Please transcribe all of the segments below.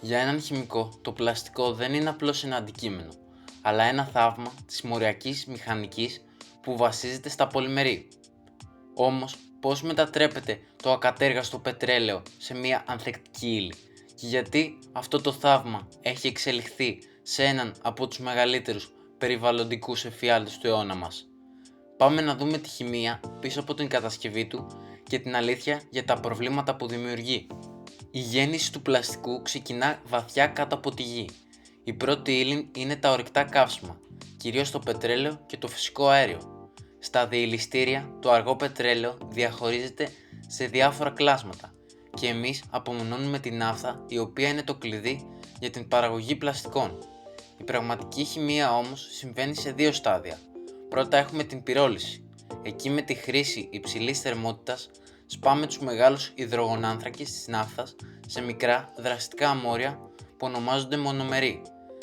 Για έναν χημικό, το πλαστικό δεν είναι απλώς ένα αντικείμενο, αλλά ένα θαύμα της μοριακής μηχανικής που βασίζεται στα πολυμερή. Όμως, πώς μετατρέπεται το ακατέργαστο πετρέλαιο σε μια ανθεκτική ύλη και γιατί αυτό το θαύμα έχει εξελιχθεί σε έναν από τους μεγαλύτερους περιβαλλοντικούς εφιάλτες του αιώνα μας. Πάμε να δούμε τη χημεία πίσω από την κατασκευή του και την αλήθεια για τα προβλήματα που δημιουργεί. Η γέννηση του πλαστικού ξεκινά βαθιά κάτω από τη γη. Η πρώτη ύλη είναι τα ορυκτά καύσιμα, κυρίως το πετρέλαιο και το φυσικό αέριο. Στα διελιστήρια, το αργό πετρέλαιο διαχωρίζεται σε διάφορα κλάσματα και εμείς απομονώνουμε την ναύθα, η οποία είναι το κλειδί για την παραγωγή πλαστικών. Η πραγματική χημεία όμως συμβαίνει σε δύο στάδια. Πρώτα έχουμε την πυρόληση. Εκεί με τη χρήση υψηλής θερμότητας σπάμε τους μεγάλους υδρογονάνθρακες της ναύθας σε μικρά δραστικά αμμόρια που ονομάζονται μονομεροί.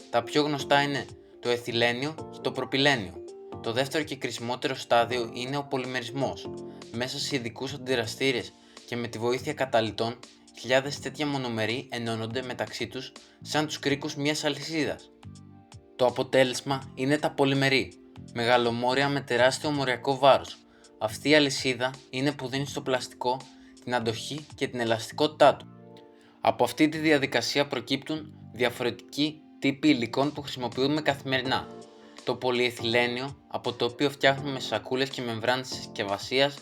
Τα πιο γνωστά είναι το αιθυλένιο και το προπυλένιο. Το δεύτερο και κρισιμότερο στάδιο είναι ο πολυμερισμός. Μέσα σε ειδικούς αντιδραστήρες και με τη βοήθεια καταλυτών, χιλιάδες τέτοια μονομεροί ενώνονται μεταξύ τους σαν τους κρίκους μιας αλυσίδας. Το αποτέλεσμα είναι τα πολυμεροί, μεγαλομόρια με τεράστιο μοριακό βάρος. Αυτή η αλυσίδα είναι που δίνει στο πλαστικό την αντοχή και την ελαστικότητά του. Από αυτή τη διαδικασία προκύπτουν διαφορετικοί τύποι υλικών που χρησιμοποιούμε καθημερινά. Το πολυεθυλένιο, από το οποίο φτιάχνουμε σακούλες και μεμβράνες συσκευασίας,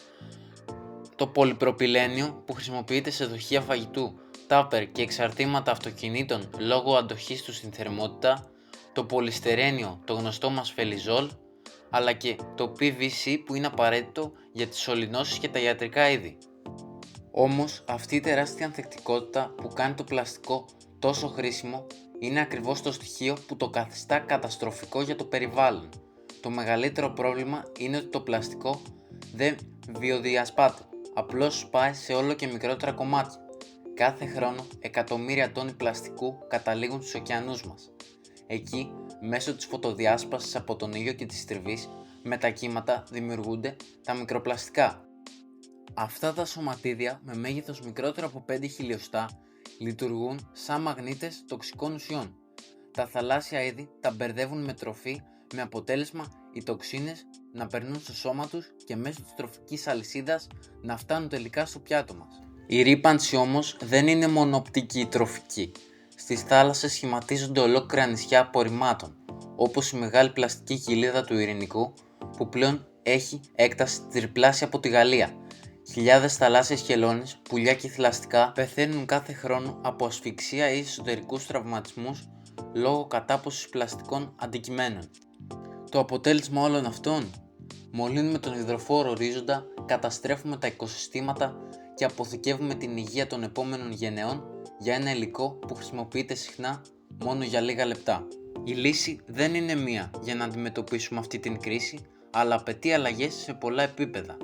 το πολυπροπυλένιο που χρησιμοποιείται σε δοχεία φαγητού, τάπερ και εξαρτήματα αυτοκινήτων λόγω αντοχής του στην θερμότητα, το πολυστερένιο, το γνωστό μας φελιζόλ, αλλά και το PVC που είναι απαραίτητο για τις σωληνώσεις και τα ιατρικά είδη. Όμως αυτή η τεράστια ανθεκτικότητα που κάνει το πλαστικό τόσο χρήσιμο είναι ακριβώς το στοιχείο που το καθιστά καταστροφικό για το περιβάλλον. Το μεγαλύτερο πρόβλημα είναι ότι το πλαστικό δεν βιοδιασπάται, απλώς σπάει σε όλο και μικρότερα κομμάτια. Κάθε χρόνο εκατομμύρια τόνοι πλαστικού καταλήγουν στους ωκεανούς μας. Εκεί, μέσω της φωτοδιάσπασης από τον ήλιο και της τριβής, με τα κύματα δημιουργούνται τα μικροπλαστικά. Αυτά τα σωματίδια με μέγεθος μικρότερο από 5 χιλιοστά λειτουργούν σαν μαγνήτες τοξικών ουσιών. Τα θαλάσσια είδη τα μπερδεύουν με τροφή με αποτέλεσμα οι τοξίνες να περνούν στο σώμα τους και μέσω της τροφικής αλυσίδας να φτάνουν τελικά στο πιάτο μας. Η ρύπανση όμως δεν είναι μόνο οπτική ή τροφική. Στις θάλασσες σχηματίζονται ολόκληρα νησιά απορριμμάτων, όπως η μεγάλη πλαστική κοιλίδα του Ειρηνικού που πλέον έχει έκταση τριπλάσια από τη Γαλλία. Χιλιάδες θαλάσσιες χελώνες, πουλιά και θηλαστικά πεθαίνουν κάθε χρόνο από ασφυξία ή εσωτερικούς τραυματισμούς λόγω κατάποσης πλαστικών αντικειμένων. Το αποτέλεσμα όλων αυτών: μολύνουμε τον υδροφόρο ορίζοντα, καταστρέφουμε τα οικοσυστήματα και αποθηκεύουμε την υγεία των επόμενων γενεών για ένα υλικό που χρησιμοποιείται συχνά μόνο για λίγα λεπτά. Η λύση δεν είναι μία για να αντιμετωπίσουμε αυτή την κρίση, αλλά απαιτεί αλλαγές σε πολλά επίπεδα.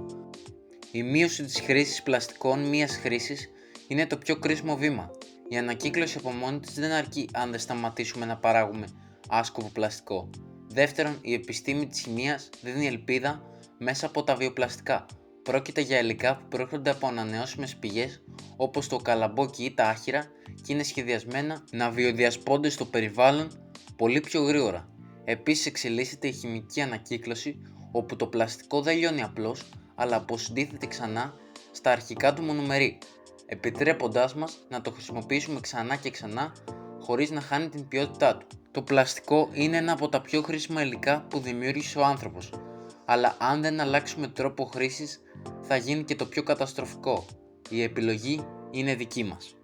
Η μείωση της χρήσης πλαστικών μίας χρήσης είναι το πιο κρίσιμο βήμα. Η ανακύκλωση από μόνη της δεν αρκεί αν δεν σταματήσουμε να παράγουμε άσκοπο πλαστικό. Δεύτερον, η επιστήμη της χημείας δίνει ελπίδα μέσα από τα βιοπλαστικά. Πρόκειται για υλικά που προέρχονται από ανανεώσιμες πηγές όπως το καλαμπόκι ή τα άχυρα και είναι σχεδιασμένα να βιοδιασπώνται στο περιβάλλον πολύ πιο γρήγορα. Επίσης εξελίσσεται η χημική ανακύκλωση όπου το πλαστικό δεν λιώνει απλώς, αλλά αποσυντίθεται ξανά στα αρχικά του μονομερή, επιτρέποντάς μας να το χρησιμοποιήσουμε ξανά και ξανά χωρίς να χάνει την ποιότητά του. Το πλαστικό είναι ένα από τα πιο χρήσιμα υλικά που δημιούργησε ο άνθρωπος, αλλά αν δεν αλλάξουμε τρόπο χρήσης θα γίνει και το πιο καταστροφικό. Η επιλογή είναι δική μας.